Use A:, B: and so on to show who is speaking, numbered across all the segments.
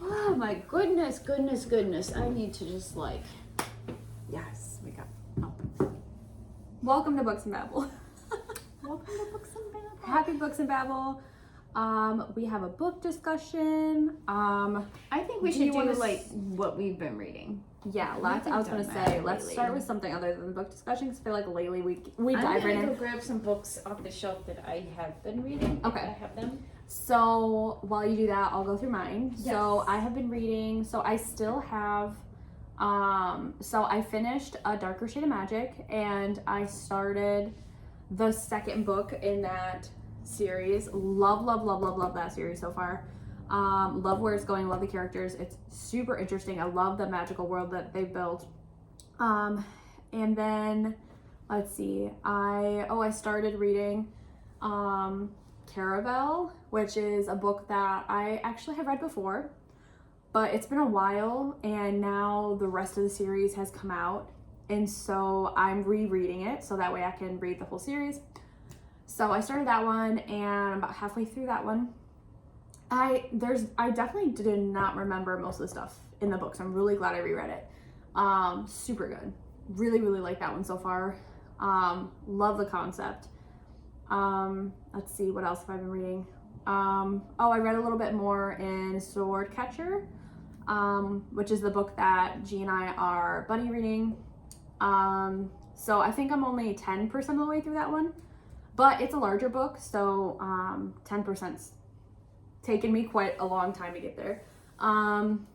A: Oh my goodness. I need to just like,
B: Yes, we got. Oh. Welcome to Books and Babble.
A: welcome to Books and Babble.
B: Happy Books and Babble. We have a book discussion.
A: I think we
B: Do
A: should
B: you
A: do
B: wanna
A: like what we've been reading.
B: Yeah,
A: We
B: let's. I
A: haven't
B: was gonna
A: done that
B: say let's
A: lately.
B: start with something other than the book discussion. Cause I feel like lately we
A: I'm
B: dive right
A: gonna go
B: in.
A: grab some books off the shelf that I have been reading.
B: Okay.
A: If I have them.
B: So while you do that, I'll go through mine.
A: Yes.
B: So I have been reading. So I still have. So I finished A Darker Shade of Magic, and I started the second book in that series. Love that series so far. Love where it's going. Love the characters. It's super interesting. I love the magical world that they built. And then let's see. I started reading Caravel, which is a book that I actually have read before, but it's been a while, and now the rest of the series has come out, and so I'm rereading it so that way I can read the whole series. So I started that one, and I'm about halfway through that one. I definitely did not remember most of the stuff in the books. I'm really glad I reread it. Super good. Really like that one so far. Love the concept. Let's see, what else have I been reading? I read a little bit more in Sword Catcher, which is the book that G and I are buddy reading. So I think I'm only 10% of the way through that one, but it's a larger book, so 10%'s taken me quite a long time to get there. And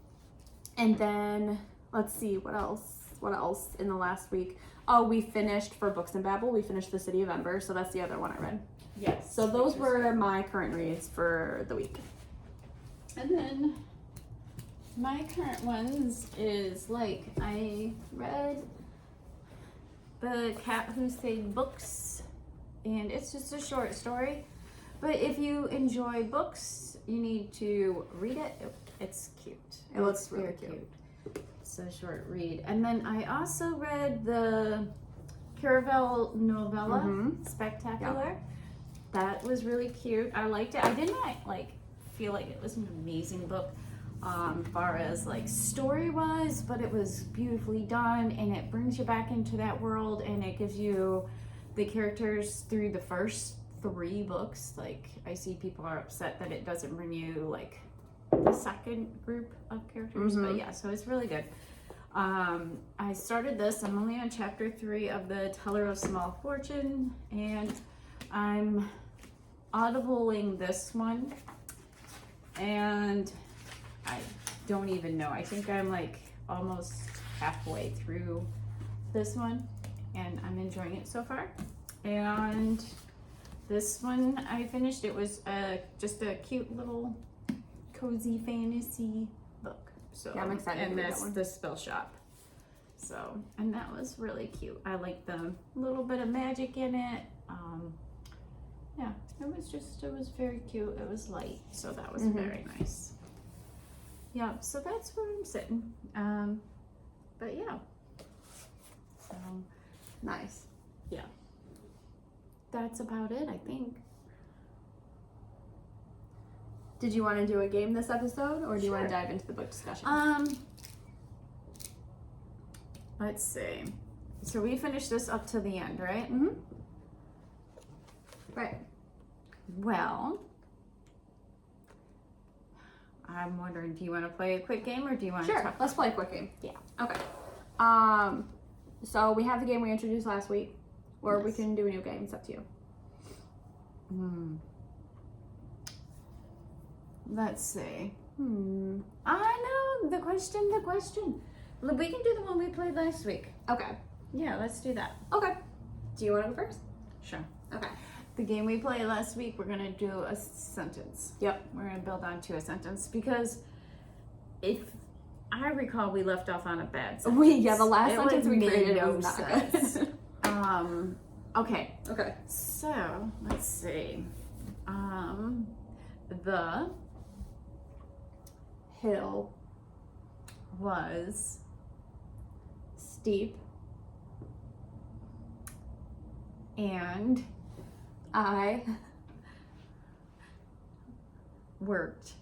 B: then let's see, what else in the last week? Oh, we finished for Books and Babble. We finished The City of Ember, so that's the other one I read.
A: Yes.
B: So those were my current reads for the week.
A: And then my current ones is like I read The Cat Who Saved Books, and it's just a short story. But if you enjoy books, you need to read it. It's cute.
B: It looks really cute.
A: It's a short read. And then I also read the Caravel novella, Spectacular. That was really cute. I liked it. I did not feel like it was an amazing book far as story wise, but it was beautifully done, and it brings you back into that world, and it gives you the characters through the first 3 books. I see people are upset that it doesn't bring you the second group of characters, but yeah, so it's really good. I started this. I'm only on chapter 3 of the Teller of Small Fortune, and I'm audibling this one, and I don't even know. I think I'm almost halfway through this one, and I'm enjoying it so far. And this one I finished. It was just a cute little cozy fantasy book. So
B: yeah, I'm excited.
A: And
B: to read
A: that's
B: that one.
A: The Spell Shop. So, and that was really cute. I like the little bit of magic in it. Yeah, it was very cute. It was light, so that was very nice. Yeah, so that's where I'm sitting. But yeah. So
B: Nice.
A: yeah. That's about it, I think.
B: Did you want to do a game this episode, or do you want to
A: Sure.
B: dive into the book discussion?
A: Let's see. So we finished this up to the end, right?
B: Right.
A: Well, I'm wondering, do you want to play a quick game, or do you want to
B: Sure.
A: talk?
B: Let's play a quick game.
A: Yeah.
B: Okay. So we have the game we introduced last week, or we
A: Yes.
B: can do a new game. It's up to you.
A: Let's see. I know the question. We can do the one we played last week.
B: Okay.
A: Yeah, let's do that.
B: Okay. Do you want to go first?
A: Sure.
B: Okay.
A: The game we played last week, we're gonna do a sentence.
B: Yep.
A: We're gonna build onto a sentence, because if I recall, we left off on a bad sentence.
B: The last
A: It
B: sentence we
A: made
B: created
A: no
B: was not
A: sense.
B: good.
A: Okay.
B: Okay.
A: So let's see. The
B: Hill
A: was
B: steep,
A: and
B: I
A: worked.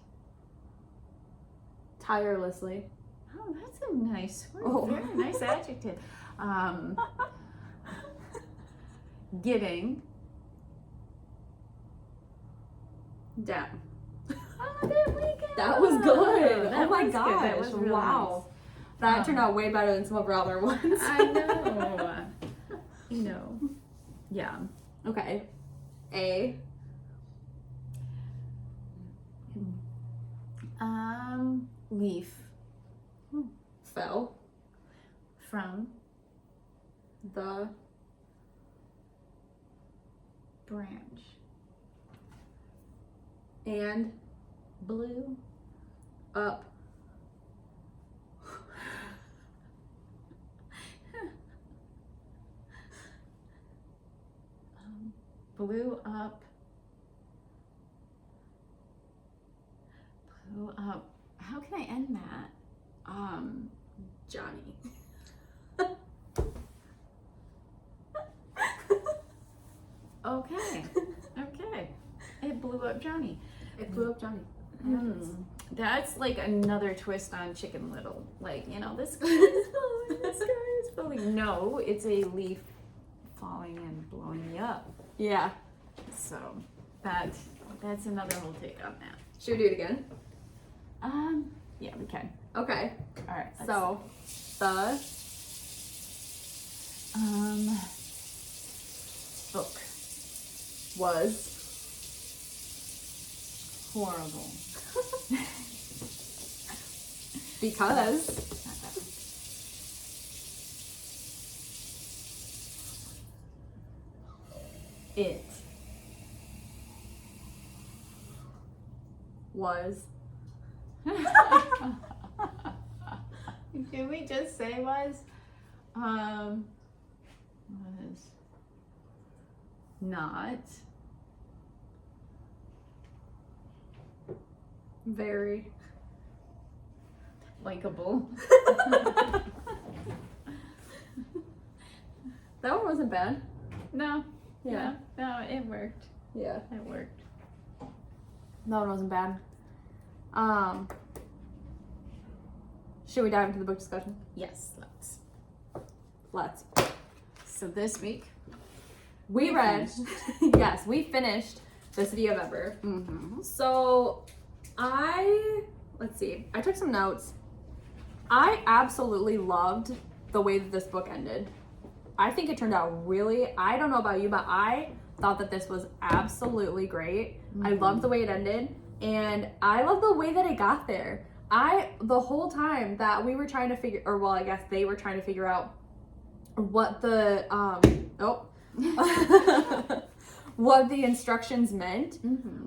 B: Tirelessly.
A: Oh, that's a nice word.
B: Oh.
A: Very nice adjective. Getting
B: Down.
A: Oh, there we go.
B: That was good.
A: That
B: Oh my
A: was good.
B: gosh.
A: That was really
B: Wow. That turned out way better than some of our other ones.
A: nice. I know. You know. Yeah.
B: Okay. A.
A: Leaf
B: Fell.
A: from
B: The.
A: branch.
B: And.
A: Blew
B: Up.
A: blew up. Blew up. How can I end that?
B: Johnny.
A: Okay. Okay. It blew up Johnny.
B: It blew up Johnny.
A: That's like another twist on Chicken Little. Like, you know, this guy is falling, this guy is falling. No, it's a leaf falling and blowing me up.
B: Yeah.
A: So that's another whole take on that.
B: Should we do it again?
A: Yeah, we can.
B: Okay.
A: All right.
B: So, the
A: book
B: was
A: horrible.
B: because
A: It
B: was
A: Can we just say was? Was not
B: very
A: likable.
B: That one wasn't bad.
A: No.
B: Yeah.
A: No, it worked.
B: Yeah.
A: It worked.
B: That one wasn't bad. Should we dive into the book discussion?
A: Yes,
B: Let's.
A: So this week
B: We read, yes, we finished the City of Ember. So let's see, I took some notes. I absolutely loved the way that this book ended. I think it turned out I don't know about you, but I thought that this was absolutely great. I loved the way it ended, and I love the way that it got there. The whole time that we were trying to figure, or well, I guess they were trying to figure out what the, what the instructions meant.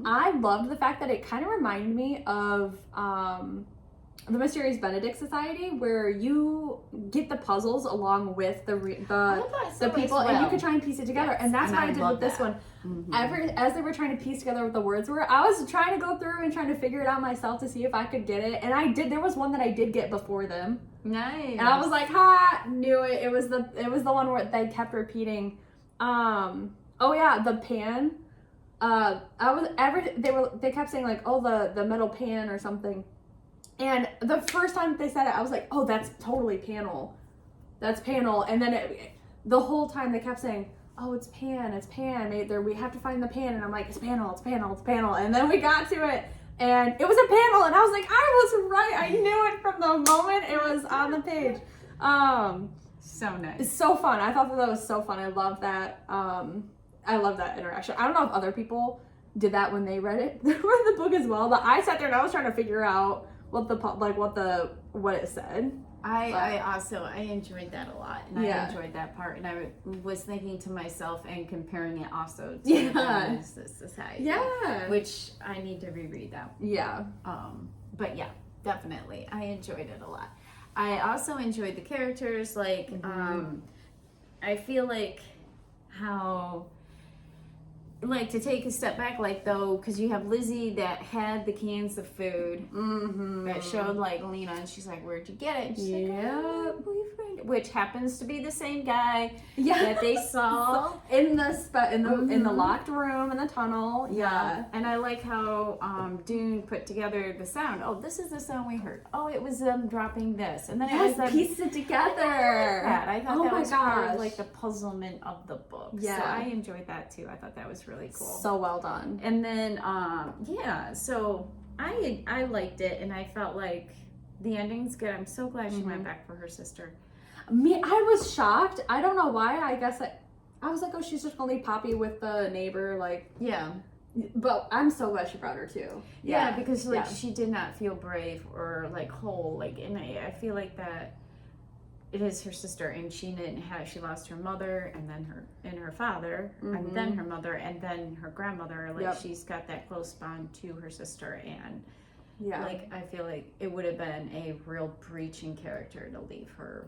B: I loved the fact that it kind of reminded me of the Mysterious Benedict Society, where you get the puzzles along with the people, and you could try and piece it together. Yes. And that's what I did with this one. As they were trying to piece together what the words were, I was trying to go through and trying to figure it out myself to see if I could get it. And I did. There was one that I did get before them.
A: Nice.
B: And I was like, ha, knew it. It was the one where they kept repeating. Oh yeah, the pan. They kept saying like, oh, the metal pan or something. And the first time they said it, I was like, oh, that's totally panel. That's panel. And then the whole time they kept saying, oh, it's pan. We have to find the pan. And I'm like, it's panel. And then we got to it, and it was a panel. And I was like, I was right. I knew it from the moment it was on the page.
A: So nice.
B: It's so fun. I thought that was so fun. I love that. I love that interaction. I don't know if other people did that when they read the book as well, but I sat there and I was trying to figure out what it said.
A: I enjoyed that a lot, and I enjoyed that part, and I was thinking to myself and comparing it also to the Society, which I need to reread that. But yeah, definitely, I enjoyed it a lot. I also enjoyed the characters. Like, I feel like how like to take a step back, like though, because you have Lizzie that had the cans of food that showed like Lena, and she's like, "Where'd you get it?" And she's like, "Oh, my boyfriend," which happens to be the same guy that they saw
B: in the locked room in the tunnel. Yeah,
A: and I like how Dune put together the sound. Oh, this is the sound we heard. Oh, it was them dropping this, and then it was them
B: pieced it together.
A: I thought that was part of like the puzzlement of the book.
B: Yeah,
A: so I enjoyed that too. I thought that was really cool.
B: So well done.
A: And then so I liked it, and I felt like the ending's good. I'm so glad she went back for her sister.
B: I was shocked. I don't know why. I guess I was like, oh, she's just gonna leave Poppy with the neighbor, like but I'm so glad she brought her too.
A: Yeah, because like she did not feel brave or like whole, like, and I feel like that it is her sister, and she lost her mother, and then her father, and then her mother, and then her grandmother. Like she's got that close bond to her sister, and like I feel like it would have been a real breach in character to leave her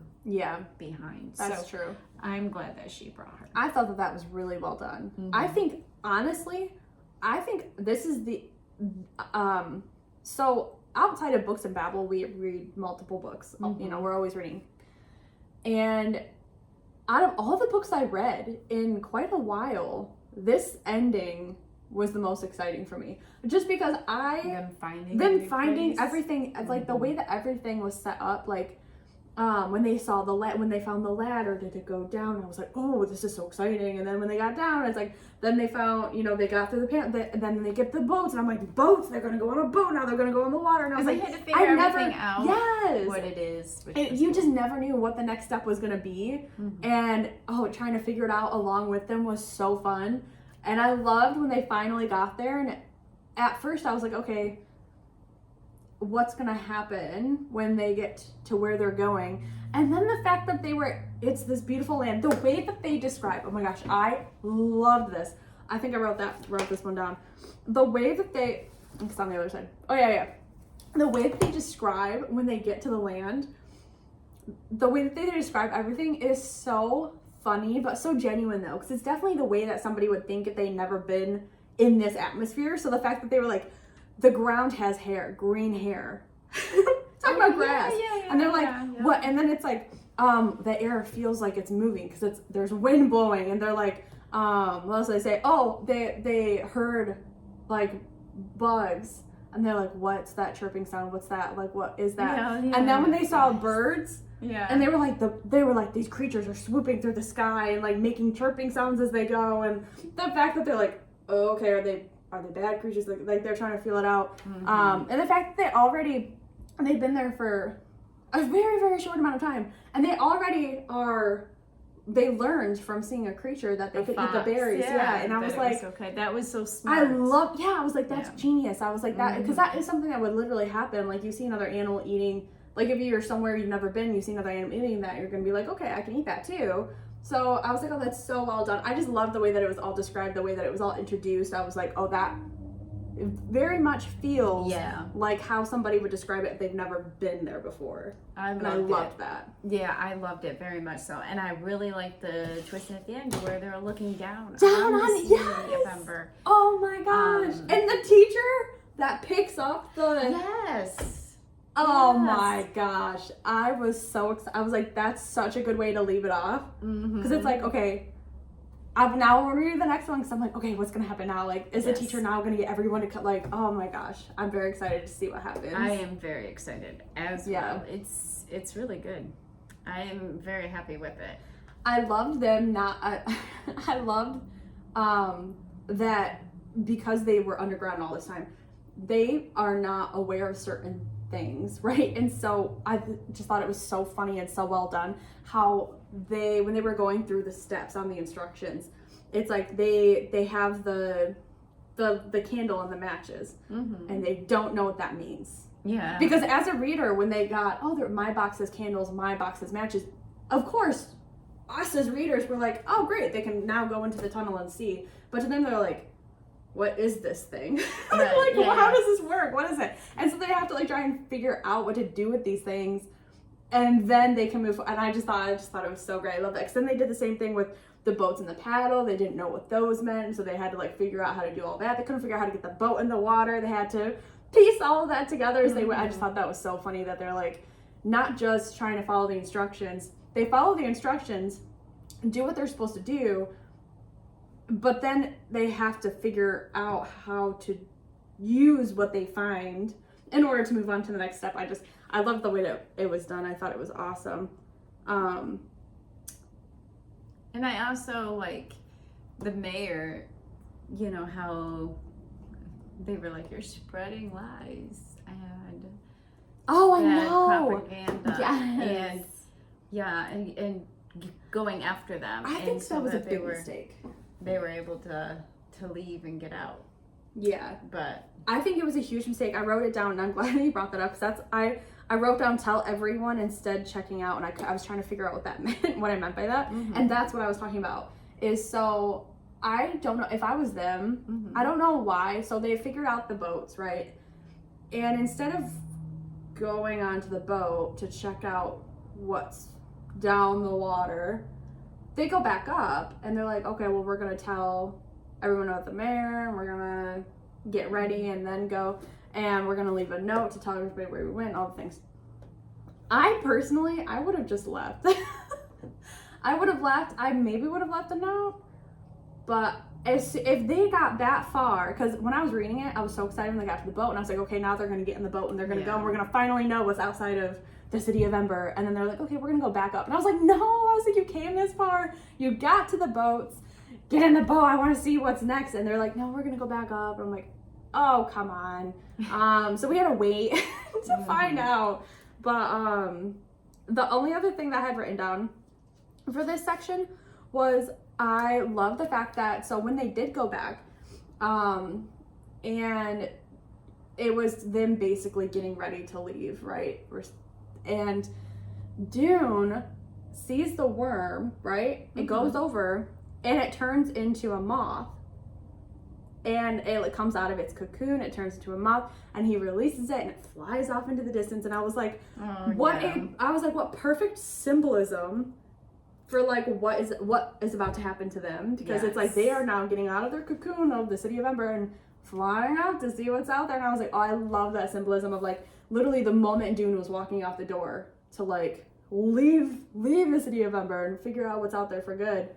A: behind.
B: That's true.
A: I'm glad that she brought her.
B: I thought that was really well done. I think honestly, this is the so outside of books and Babble, we read multiple books. You know, we're always reading. And out of all the books I read in quite a while, this ending was the most exciting for me. Just because them finding everything, like the way that everything was set up, like when they found the ladder, did it go down? I was like, oh, this is so exciting. And then when they got down, it's like, then they found, they got through the pan, then they get the boats, and I'm like, boats, they're gonna go on a boat now, they're gonna go in the water. And I was like,
A: had to figure everything out. What it is.
B: You just never knew what the next step was gonna be. And trying to figure it out along with them was so fun. And I loved when they finally got there. And at first I was like, okay, what's gonna happen when they get to where they're going? And then the fact that it's this beautiful land, the way that they describe, oh my gosh, I loved this. I think I wrote this one down. The way that it's on the other side. Oh yeah. The way that they describe when they get to the land, the way that they describe everything is so funny, but so genuine though, because it's definitely the way that somebody would think if they'd never been in this atmosphere. So the fact that they were like, the ground has hair, green hair. Talking about grass. And they're like, what? And then it's like, the air feels like it's moving because there's wind blowing. And they're like, what else did they say? Oh, they heard like bugs. And they're like, what's that chirping sound? What's that? Like, what is that? And then when they saw birds, and they were like, these creatures are swooping through the sky and like making chirping sounds as they go. And the fact that they're like, oh, okay, are they bad creatures? Like they're trying to feel it out. And the fact that they've been there for a very, very short amount of time, and they learned from seeing a creature that they could eat the berries. And I was like,
A: okay, that was so smart.
B: I was like, that's genius. I was like, that, because that is something that would literally happen. Like, you see another animal eating, like if you're somewhere you've never been, you see another animal eating that, you're gonna be like, okay, I can eat that too. So I was like, oh, that's so well done. I just loved the way that it was all described, the way that it was all introduced. I was like, oh, that very much feels like how somebody would describe it if they've never been there before. I loved that.
A: Yeah, I loved it very much so. And I really liked the twist at the end where they're looking down on the City of Ember.
B: Oh my gosh. And the teacher that picks up the... Oh my gosh. I was so excited. I was like, that's such a good way to leave it off. Because it's like, okay, now we're reading the next one, because I'm like, okay, what's going to happen now? Like, is the teacher now going to get everyone to cut? Like, oh my gosh. I'm very excited to see what happens.
A: I am very excited as well. It's really good. I am very happy with it.
B: I loved them I loved that because they were underground all this time, they are not aware of certain things, right? And so I just thought it was so funny and so well done how when they were going through the steps on the instructions, it's like they have the candle and the matches, and they don't know what that means. Because as a reader, when they got, my box has candles, my box has matches, of course us as readers were like, oh great, they can now go into the tunnel and see. But to them, they're like, what is this thing? How does this work? What is it? And so they have to like try and figure out what to do with these things, and then they can move. And I just thought it was so great. I love that, because then they did the same thing with the boats and the paddle. They didn't know what those meant, so they had to like figure out how to do all that. They couldn't figure out how to get the boat in the water. They had to piece all of that together. So I just thought that was so funny that they're like not just trying to follow the instructions. They follow the instructions, do what they're supposed to do, but then they have to figure out how to use what they find in order to move on to the next step. I love the way that it was done. I thought it was awesome.
A: And I also like the mayor, you know, how they were like, you're spreading lies and
B: I
A: bad
B: know.
A: propaganda.
B: Yes.
A: And going after them.
B: I think that was a big mistake.
A: They were able to leave and get out.
B: Yeah.
A: But
B: I think it was a huge mistake. I wrote it down, and I'm glad that you brought that up, because I wrote down tell everyone instead checking out, and I was trying to figure out what that meant, what I meant by that. And that's what I was talking about. So I don't know if I was them. I don't know why. So they figured out the boats, right? And instead of going onto the boat to check out what's down the water, they go back up and they're like, okay, well, we're gonna tell everyone about the mayor, and we're gonna get ready and then go, and we're gonna leave a note to tell everybody where we went, all the things. I personally, I would have just left. I would have left. I maybe would have left a note, but if they got that far, because when I was reading it, I was so excited when they got to the boat, and I was like, okay, now they're gonna get in the boat and they're gonna go, and we're gonna finally know what's outside of the City of Ember. And then they're like, okay, we're gonna go back up. And I was like, no, I was like, you came this far, you got to the boats, get in the boat, I want to see what's next. And they're like, no, we're gonna go back up. And I'm like, oh, come on. So we had to wait to find out. But the only other thing that I had written down for this section was I love the fact that, so when they did go back, and it was them basically getting ready to leave, right? And Dune sees the worm, right? It goes over and it turns into a moth. And it comes out of its cocoon, it turns into a moth, and he releases it and it flies off into the distance. And I was like, what perfect symbolism for like what is about to happen to them, because it's like they are now getting out of their cocoon of the City of Ember and flying out to see what's out there. And I was like, oh, I love that symbolism of like literally the moment Dune was walking out the door to like leave the City of Ember and figure out what's out there for good,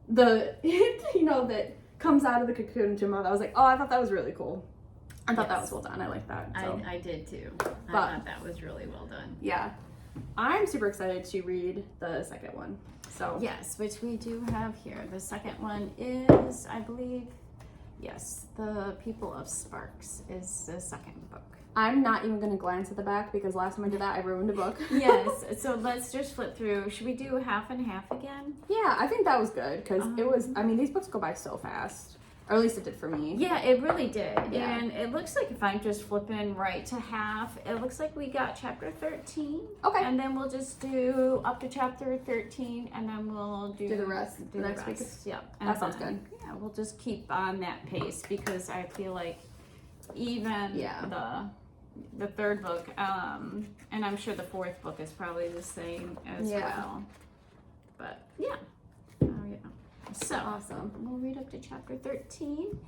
B: the that comes out of the cocoon into a mouth. I was like, oh, I thought that was really cool. I thought that was well done. I like that. So.
A: I did too. I thought that was really well done.
B: Yeah. I'm super excited to read the second one. So
A: yes, which we do have here. The second one is, I believe, yes, The People of Sparks is the second book.
B: I'm not even going to glance at the back, because last time I did that, I ruined a book.
A: Yes, so let's just flip through. Should we do half and half again?
B: Yeah, I think that was good, because it was, I mean, these books go by so fast. Or at least it did for me.
A: Yeah, it really did.
B: Yeah.
A: And it looks like if I'm just flipping right to half, it looks like we got chapter 13.
B: Okay.
A: And then we'll just do up to chapter 13, and then we'll do
B: the rest the next week.
A: Yep.
B: That sounds good.
A: Yeah, we'll just keep on that pace, because I feel like even the third book, and I'm sure the fourth book is probably the same as well. But yeah. So
B: awesome.
A: We'll read up to chapter 13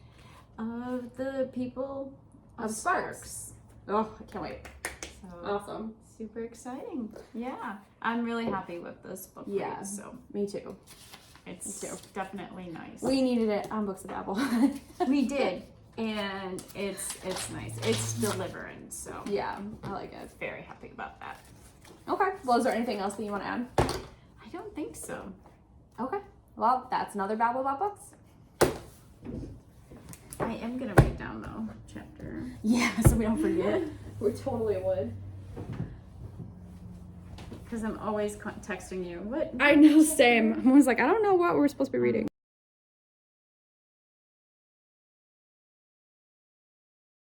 A: of The People of Sparks.
B: Oh, I can't wait.
A: So,
B: awesome.
A: Super exciting. Yeah. I'm really happy with this book.
B: Yeah.
A: So
B: me too.
A: It's definitely nice.
B: We needed it on Books of Babble.
A: We did. And it's nice. It's delivering. So
B: yeah, I like it.
A: Very happy about that.
B: Okay. Well, is there anything else that you want to add?
A: I don't think so.
B: Okay. Well, that's another Babble about books.
A: I am going to write down, though, chapter.
B: Yeah, so we don't forget. We totally would.
A: Because I'm always texting you. What?
B: I know, same. I'm always like, I don't know what we're supposed to be reading.